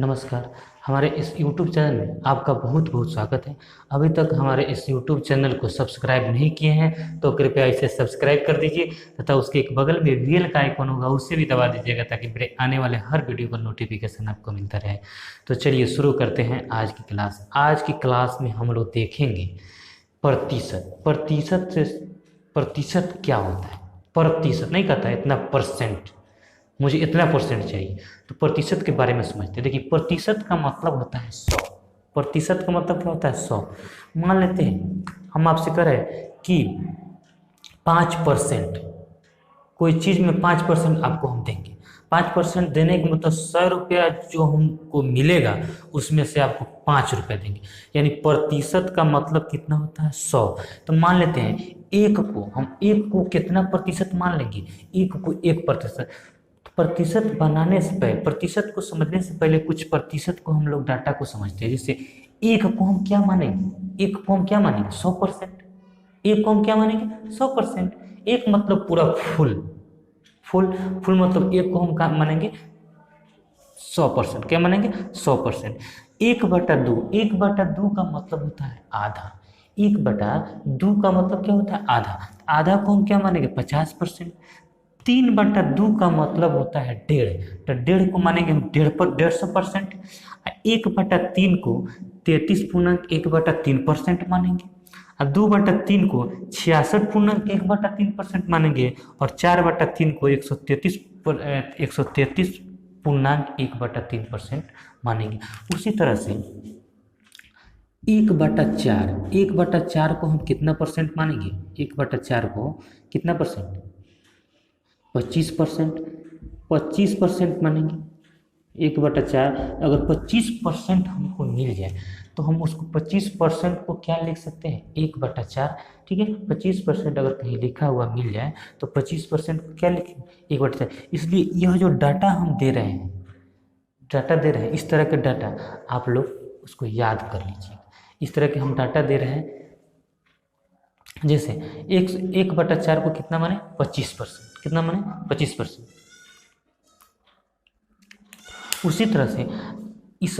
नमस्कार। हमारे इस YouTube चैनल में आपका बहुत बहुत स्वागत है। अभी तक हमारे इस YouTube चैनल को सब्सक्राइब नहीं किए हैं तो कृपया इसे सब्सक्राइब कर दीजिए तथा उसके एक बगल में बेल का आइकन होगा, उससे भी दबा दीजिएगा ताकि मेरे आने वाले हर वीडियो का नोटिफिकेशन आपको मिलता रहे। तो चलिए शुरू करते हैं आज की क्लास। आज की क्लास में हम लोग देखेंगे प्रतिशत। प्रतिशत क्या होता है। प्रतिशत नहीं कहता है, इतना परसेंट, मुझे इतना परसेंट चाहिए। तो प्रतिशत के बारे में समझते हैं। देखिए, प्रतिशत का मतलब होता है 100। प्रतिशत का मतलब क्या होता है? 100। मान लेते हैं हम आपसे कह रहे हैं कि 5%, कोई चीज़ में 5% आपको हम देंगे। 5% देने के मतलब 100 रुपया जो हमको मिलेगा उसमें से आपको 5 रुपया देंगे। यानी प्रतिशत का मतलब कितना होता है? 100। तो मान लेते हैं एक को कितना प्रतिशत मान लेंगे? एक को 1%। प्रतिशत बनाने से पहले, प्रतिशत को समझने से पहले कुछ प्रतिशत को हम लोग डाटा को समझते हैं। जैसे एक को हम क्या मानेंगे? 100%। एक को हम क्या मानेंगे? 100%। एक मतलब पूरा फुल फुल फुल मतलब एक को हम क्या मानेंगे? 100%। क्या मानेंगे? 100%। 1/2, 1/2 का मतलब होता है आधा। 1/2 का मतलब क्या होता है? आधा। आधा को हम क्या मानेंगे? 50%। 3/2 का मतलब होता है 1.5, तो 1.5 को मानेंगे हम 150%। 1/3 को 33.1/3% मानेंगे। और 2/3 को 66.1/3% मानेंगे। और 4/3 को 133.1/3% मानेंगे। उसी तरह से 1/4 को हम कितना परसेंट मानेंगे? 1/4 को कितना परसेंट? 25%। 25% मानेंगे। 1/4 अगर 25% हमको मिल जाए तो हम उसको 25% को क्या लिख सकते हैं? 1/4। ठीक है, 25% अगर कहीं लिखा हुआ मिल जाए तो 25% को क्या लिखें? 1/4। इसलिए यह जो डाटा हम दे रहे हैं, इस तरह के डाटा आप लोग उसको याद कर लीजिए। इस तरह के हम डाटा दे रहे हैं। जैसे 1/4 को कितना माने? 25%। कितना माने? 25%। उसी तरह से इस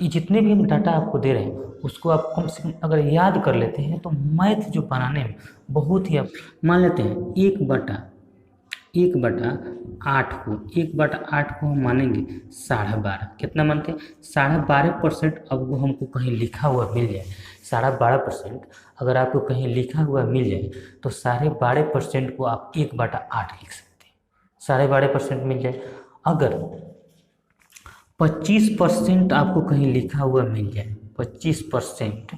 जितने भी हम डाटा आपको दे रहे हैं उसको आप कम से कम अगर याद कर लेते हैं तो मैथ जो बनाने में बहुत ही आप मान लेते हैं 1/8 को हम मानेंगे 12.5। कितना मानते हैं? 12.5%। अब वो हमको कहीं लिखा हुआ मिल जाए, 12.5% अगर आपको कहीं लिखा हुआ मिल जाए तो 12.5% को आप 1/8 लिख सकते हैं। 12.5% मिल जाए। अगर 25% आपको कहीं लिखा हुआ मिल जाए, 25%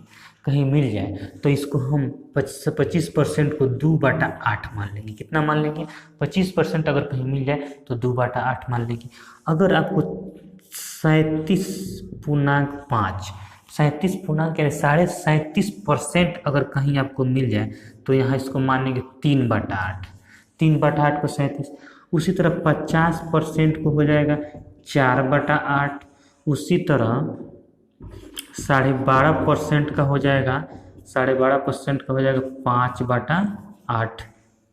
कहीं मिल जाए तो इसको हम 25% को 2/8 मान लेंगे। कितना मान लेंगे? 25% अगर कहीं मिल जाए तो 2/8 मान लेंगे। अगर आपको 37.5, 37 यानी 37.5% अगर कहीं आपको मिल जाए तो यहाँ इसको मानेंगे 3/8। 3/8 को 37। उसी तरह 50% को हो जाएगा 4/8। उसी तरह 12.5% का हो जाएगा, 12.5% का हो जाएगा 5/8।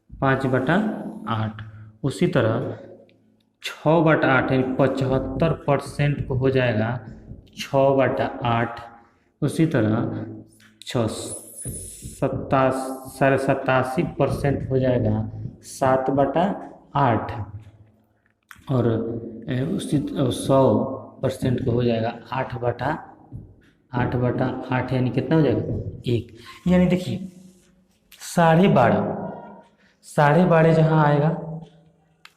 5/8। उसी तरह 6/8 यानी 75% को हो जाएगा 6/8। उसी तरह 87% हो जाएगा 7/8। और उसी 100% को हो जाएगा 8/8 यानी कितना हो जाएगा? 1। यानी देखिए 12.5 जहाँ आएगा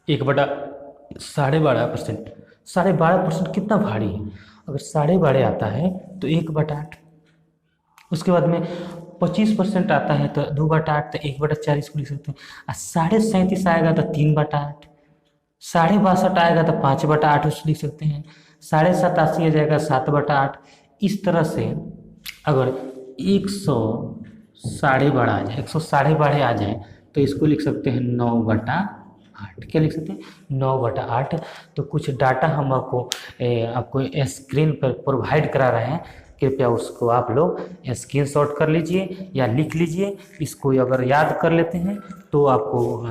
1/12.5%। 12.5% कितना भारी है? अगर 12.5 आता है तो 1/8। उसके बाद में 25% आता है तो 2/8, तो 1/4 इसको लिख सकते हैं। और 37.5 आएगा तो 3/8। 62 आएगा तो 5/8 उसको लिख सकते हैं। 87 आ जाएगा 7/8। इस तरह से अगर 100 आ जाए तो इसको लिख सकते हैं 9/8। क्या लिख सकते हैं? 9/8। तो कुछ डाटा हम आपको स्क्रीन पर प्रोवाइड करा रहे हैं। कृपया उसको आप लोग स्क्रीनशॉट कर लीजिए या लिख लीजिए। इसको अगर याद कर लेते हैं तो आपको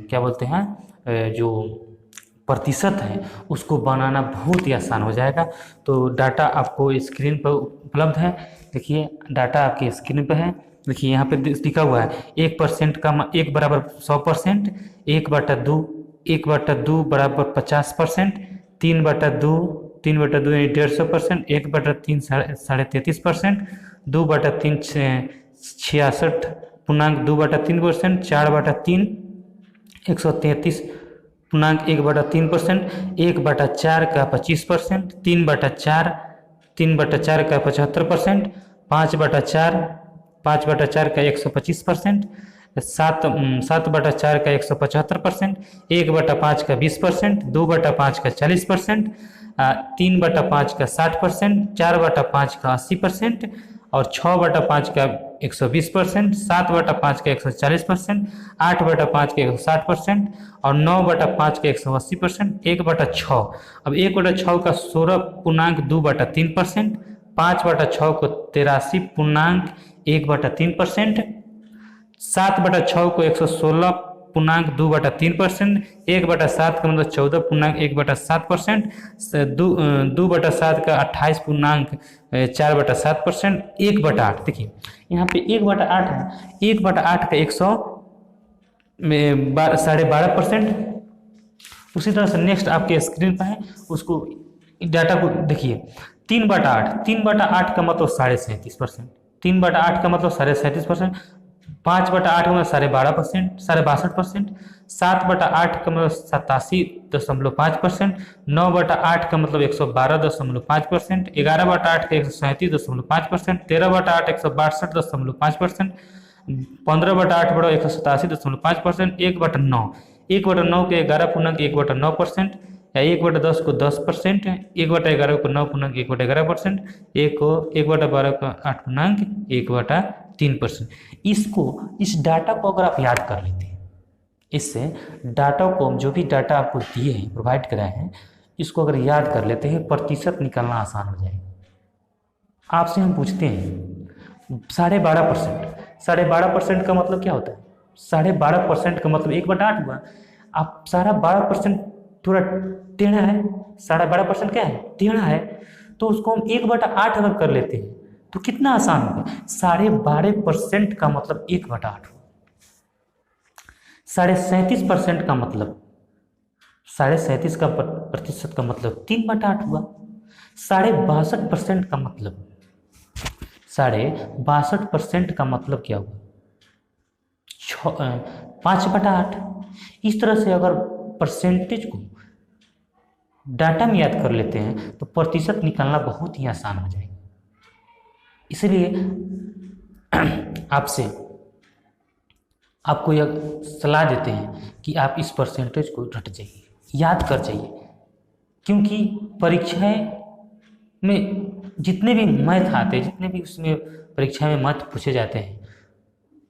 क्या बोलते हैं, जो प्रतिशत है उसको बनाना बहुत ही आसान हो जाएगा। तो डाटा आपको स्क्रीन पर उपलब्ध है। देखिए डाटा आपके स्क्रीन पर है। देखिए यहाँ पे लिखा हुआ है 1% का 1 बराबर 100%, 1/2 1/2 बराबर 50%, 3/2 3/2 यानी 150%, 1/3 33%, 2/3 66.2/3%, 4/3 133.1/3%, 1/4 का 25%, 3/4 3/4 का 75%, 5/4 5/4 का 125%, 7/4 का 175%, 1/5 का 20%, 2/5 का 40%, 3/5 का 60%, 4/5 का 80% और 6/5 का 120%, 7/5 का 140%, 8/5 का 160% और 9/5 का 180%, 1/6। अब 1/6 का 16.2/3%, 5/6 को 83.1/3%, 7/6 को 116.2/3%, 1/7 का मतलब 14.1/7%, 2/7 का 28.4/7%, 1/8। देखिए यहाँ पे 1/8 है, 1/8 का 12.5%। उसी तरह से नेक्स्ट आपके स्क्रीन पर है, उसको डाटा को देखिए 3/8, 3/8 का मतलब 37.5%, 3/8 का मतलब 37.5%, 5/8 का मतलब 12.5%, 62%, 7/8 का मतलब 87.5%, 9/8 का मतलब 112.5%, 11/8 का 137.5%, 13/8 162.5%, 15/8 बड़ा 187.5%, 1/9, 1/9 के 11.1/9% या 1/10 को 10%, 1/11 को 9.1/11%, 1/12 को 8.1/3%। इस डाटा को अगर आप याद कर लेते हैं, इससे डाटा को जो भी डाटा आपको दिए हैं, प्रोवाइड कराए हैं, इसको अगर याद कर लेते हैं प्रतिशत निकालना आसान हो जाएगा। आपसे हम पूछते हैं 12.5%, 12.5% का मतलब क्या होता है? 12.5% का मतलब 1/8 हुआ। आप 12.5% थोड़ा टेढ़ा है, 12.5% क्या है? टेढ़ा है। तो उसको हम 1/8 अगर कर लेते हैं तो कितना आसान होगा। 12.5% का मतलब 1/8 हुआ। 37.5% का मतलब 37.5 का प्रतिशत का मतलब 3/8 हुआ। 62% का मतलब 62% का मतलब क्या हुआ? 5/8। इस तरह से अगर परसेंटेज को डाटा में याद कर लेते हैं तो प्रतिशत निकालना बहुत ही आसान हो जाएगा। इसलिए आपको यह सलाह देते हैं कि आप इस परसेंटेज को रट जाइए, याद कर जाइए, क्योंकि परीक्षाएं में जितने भी मैथ आते हैं, जितने भी उसमें परीक्षा में मैथ पूछे जाते हैं,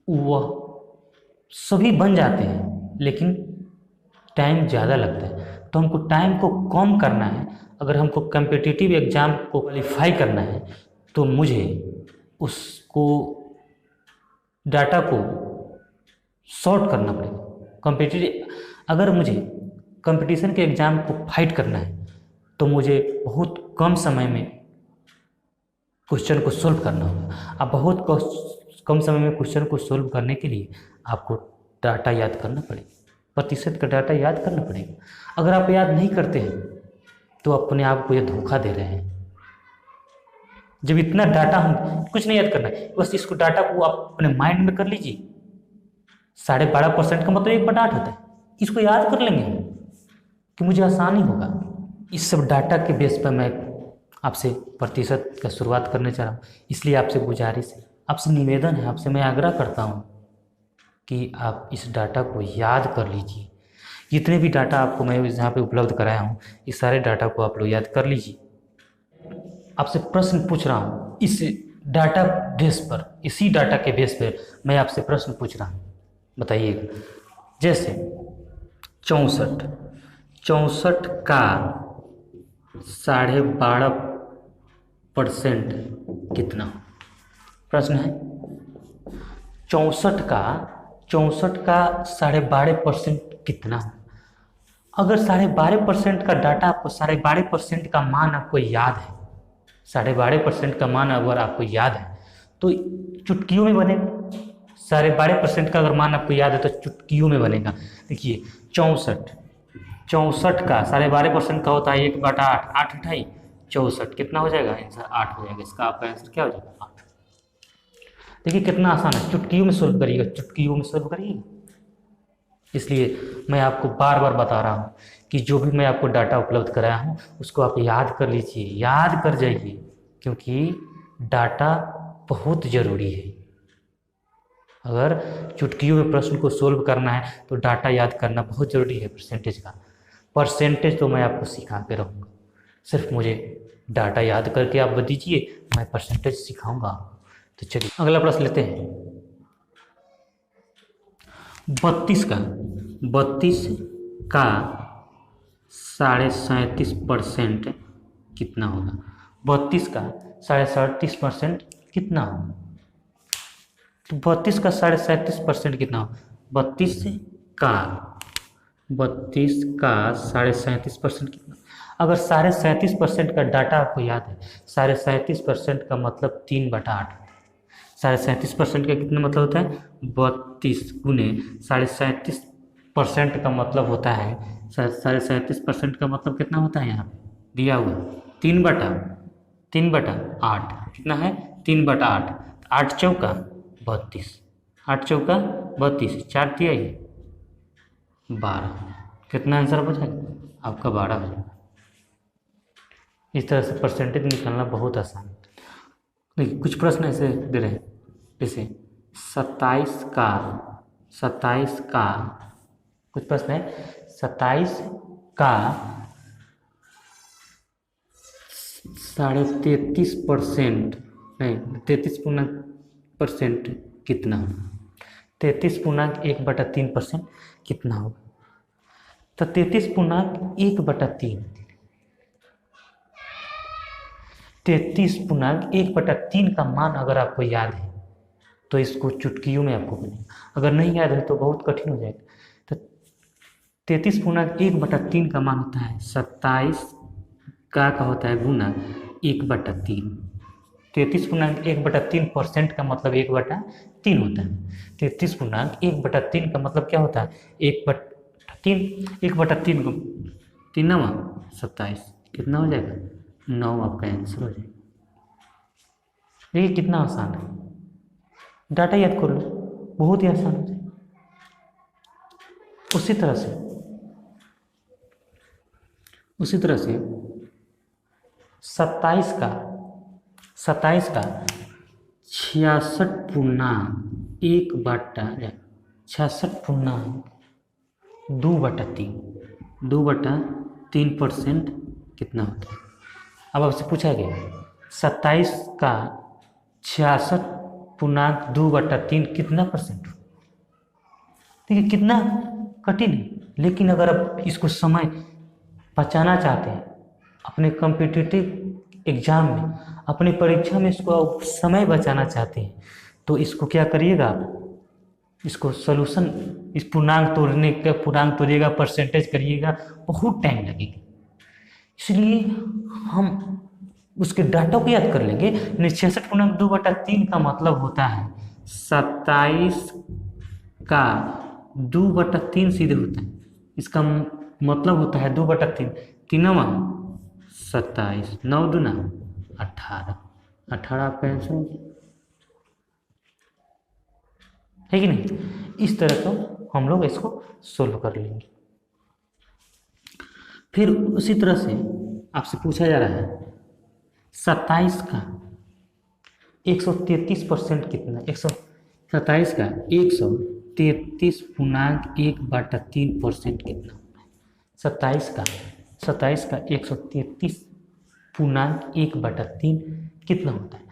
वह सभी बन जाते हैं, लेकिन टाइम ज़्यादा लगता है। तो हमको टाइम को कम करना है। अगर हमको कम्पिटिटिव एग्ज़ाम को क्वालिफाई करना है तो मुझे उसको डाटा को शॉर्ट करना पड़ेगा। अगर मुझे कंपटीशन के एग्ज़ाम को फाइट करना है तो मुझे बहुत कम समय में क्वेश्चन को सोल्व करना होगा। आप बहुत कम समय में क्वेश्चन को सोल्व करने के लिए आपको डाटा याद करना पड़ेगा, प्रतिशत का डाटा याद करना पड़ेगा। अगर आप याद नहीं करते हैं तो अपने आप को ये धोखा दे रहे हैं। जब इतना डाटा हम कुछ नहीं याद करना है, बस इसको डाटा को आप अपने माइंड में कर लीजिए। 12.5% का मतलब 1/8 होता है। इसको याद कर लेंगे कि मुझे आसानी होगा। इस सब डाटा के बेस पर मैं आपसे प्रतिशत का शुरुआत करने चाह रहा हूँ। इसलिए आपसे गुजारिश है, आपसे निवेदन है, आपसे मैं आग्रह करता हूँ कि आप इस डाटा को याद कर लीजिए। जितने भी डाटा आपको मैं यहाँ पे उपलब्ध कराया हूँ, इस सारे डाटा को आप लोग याद कर लीजिए। आपसे प्रश्न पूछ रहा हूँ इस डाटा बेस पर, इसी डाटा के बेस पर मैं आपसे प्रश्न पूछ रहा हूँ, बताइएगा। जैसे 64 का 12.5% कितना? प्रश्न है 64 का 12.5% कितना? अगर 12.5% का डाटा आपको 12.5% का मान आपको याद है, 12.5% का मान अगर आपको याद है तो चुटकियों में बनेगा। 12.5% का अगर मान आपको याद है तो चुटकियों में बनेगा। देखिए 64 का 12.5% का होता है 1/8, 8 अठाई 64, कितना हो जाएगा आंसर 8 हो जाएगा। इसका आपका आंसर क्या हो जाएगा 8। देखिए कितना आसान है, चुटकियों में सोल्व करिएगा, चुटकियों में सोल्व करिएगा। इसलिए मैं आपको बार बार बता रहा हूँ कि जो भी मैं आपको डाटा उपलब्ध कराया हूँ उसको आप याद कर लीजिए, याद कर जाइए, क्योंकि डाटा बहुत ज़रूरी है। अगर चुटकियों में प्रश्न को सोल्व करना है तो डाटा याद करना बहुत ज़रूरी है। परसेंटेज का परसेंटेज तो मैं आपको सिखा के रहूँगा, सिर्फ मुझे डाटा याद करके आप दीजिए, मैं परसेंटेज सिखाऊंगा। तो चलिए अगला प्रश्न लेते हैं। 32 का 37.5% कितना होगा? 32 का 37.5% कितना होगा? तो 32 का 37.5% कितना होगा? 32 का 37.5% कितना? अगर 37.5% का डाटा आपको याद है, 37.5% का मतलब 3/8। 37.5% का कितना मतलब होता है? 32 गुने 37.5% का मतलब होता है, 37.5% का मतलब कितना होता है यहाँ पे दिया हुआ 3/8 कितना है 3/8। 8 चौका 32, 8 चौका 32, 4 तिहाई 12, कितना आंसर बचेगा आपका 12 हो जाएगा। इस तरह से परसेंटेज निकालना बहुत आसान है। देखिए कुछ प्रश्न ऐसे दे रहे हैं, जैसे 27 का कुछ प्रश्न है 27 का 33.5% नहीं 33% कितना होगा? 33.1/3% कितना होगा? तो 33.1/3, 33.1/3 का मान अगर आपको याद है तो इसको चुटकियों में आपको बनेगा, अगर नहीं याद है तो बहुत कठिन हो जाएगा। तो 33.1/3 का मान होता है 27 का होता है गुना 1/3। 33.1/3% का मतलब 1/3 होता है। 33.1/3 का मतलब क्या होता है 1/3, 1/3 को 3 27, कितना हो जाएगा 9 आपका आंसर हो जाएगा। देखिए कितना आसान है, डाटा याद कर लो, बहुत ही आसान हो जाएगा। उसी तरह से 27 का 66.2/3 2/3% कितना होता है? अब आपसे पूछा गया 27 का 66.2/3 कितना परसेंट? देखिए कितना कठिन है, लेकिन अगर आप इसको समय बचाना चाहते हैं अपने कॉम्पिटिटिव एग्जाम में, अपनी परीक्षा में इसको आप समय बचाना चाहते हैं तो इसको क्या करिएगा आप, इसको सॉल्यूशन, इस पूर्णांक तोड़िएगा, परसेंटेज करिएगा, बहुत टाइम लगेगा। इसलिए हम उसके डाटा को याद कर लेंगे। 66.2/3 का मतलब होता है 27 का 2/3 सीधे होता है, इसका मतलब होता है 2/3, 3 27, 9 दूना 18, 18 आपका आंसर हो गया, है कि नहीं? इस तरह का हम लोग इसको सोल्व कर लेंगे। फिर उसी तरह से आपसे पूछा जा रहा है 27 का 133% कितना? 127 का 133.1/3% कितना होता है? 27 का 133.1/3 कितना होता है?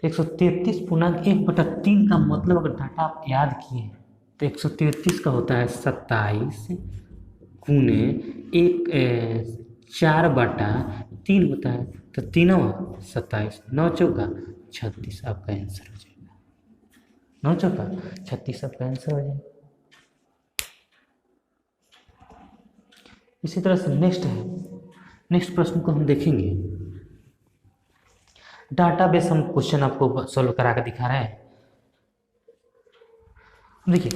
133.1/3 का मतलब अगर डाटा आप याद किए हैं तो 133 का होता है 27 गुने 4/3 होता है, तो 3 27, 9 चौका 36 आपका आंसर हो जाएगा। 9 चौका 36 आपका आंसर हो जाएगा। इसी तरह से नेक्स्ट प्रश्न को हम देखेंगे। डाटाबेस हम क्वेश्चन आपको सॉल्व करा कर दिखा रहे हैं। देखिए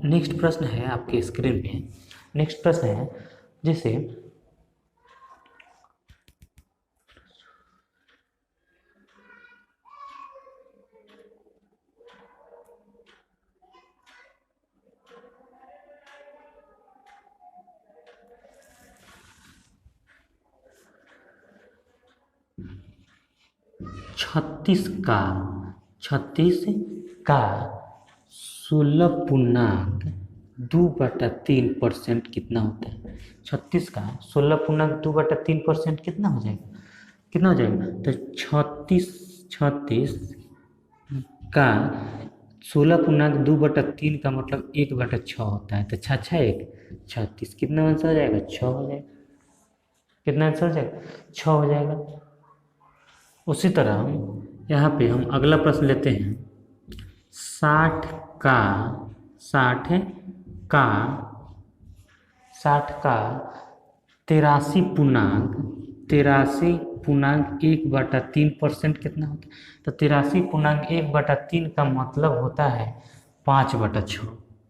नेक्स्ट प्रश्न है आपके स्क्रीन पे। नेक्स्ट प्रश्न है जैसे 36 का 16.2/3% कितना होता है? 36 का 16.2/3% कितना हो जाएगा? तो 36 का 16.2/3 का मतलब 1/6 होता है। तो 36 कितना आंसर हो जाएगा? 6 हो जाएगा। कितना आंसर हो जाएगा? 6 हो जाएगा। उसी तरह यहाँ पे हम अगला प्रश्न लेते हैं। 60 का 83.1/3% कितना होता है? तो 83.1/3 का मतलब होता है 5/6।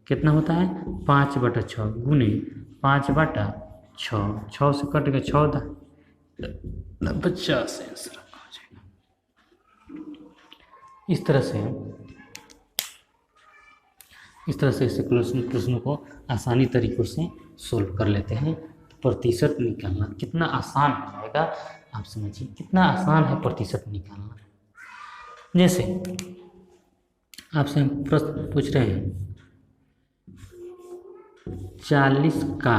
कितना होता है? 5/6 गुने 5/6। 6 से कट गया 14, 50 आंसर हो जाएगा। इस तरह से इस प्रश्नों को आसानी तरीकों से सोल्व कर लेते हैं। प्रतिशत निकालना कितना आसान हो जाएगा, आप समझिए कितना आसान है प्रतिशत निकालना। जैसे आपसे हम प्रश्न पूछ रहे हैं 40 का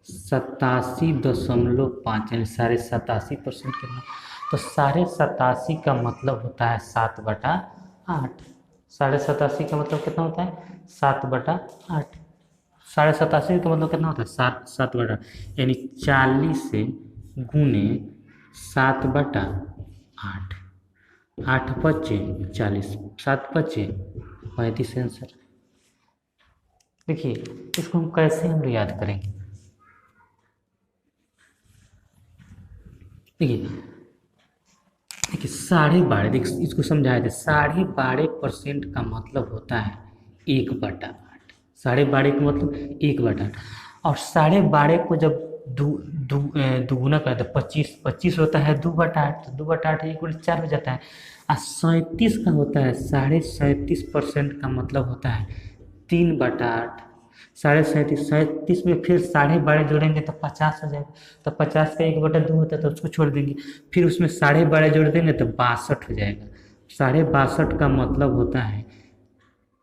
87.5 यानी 87.5% कितना? तो 87.5 का मतलब होता है 7/8। 87.5 का मतलब कितना होता है? 7/8। 87.5 का मतलब कितना होता है? 7/8 यानी 40 से गुने 7/8। 8 बचे 40, 7 बचे 35 आंसर। देखिए इसको हम कैसे याद करेंगे? देखिए 12.5, देखिए इसको समझाए थे। 12.5% का मतलब होता है 1/8। 12.5 का मतलब 1/8। और 12.5 को जब दुगुना कर दे 25 होता है 2/8, तो 2/8 1/4 हो जाता है। और 37 का होता है 37.5% का मतलब होता है 3/8। 37.5 में फिर 12.5 जोड़ेंगे तो 50 हो जाएगा। तो 50 का 1/2 होता है तो उसको छोड़ देंगे। फिर उसमें 12.5 जोड़ देंगे तो 62 हो जाएगा। 62.5 का मतलब होता है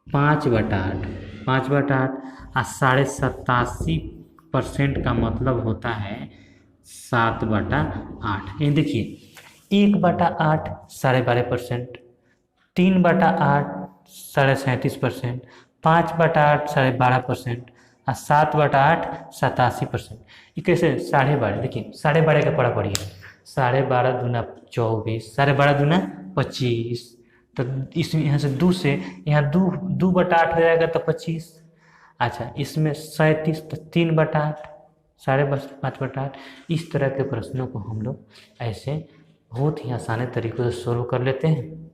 5/8। 5/8 और 87.5% का मतलब होता है 7/8। ये देखिए 1/8 12.5%, 3/8 37.5%, 5/8 12.5% और 7/8 87%। ये कैसे 12.5? देखिए 12.5 का पड़ा पड़िए 12.5 दूना 24, 12.5 दूना 25। तो इसमें यहाँ से यहाँ 2/8 हो जाएगा तो 25। अच्छा इसमें 37 तो 3/8, 5/8। इस तरह के प्रश्नों को हम लोग ऐसे बहुत ही आसान तरीक़ों से सोल्व कर लेते हैं।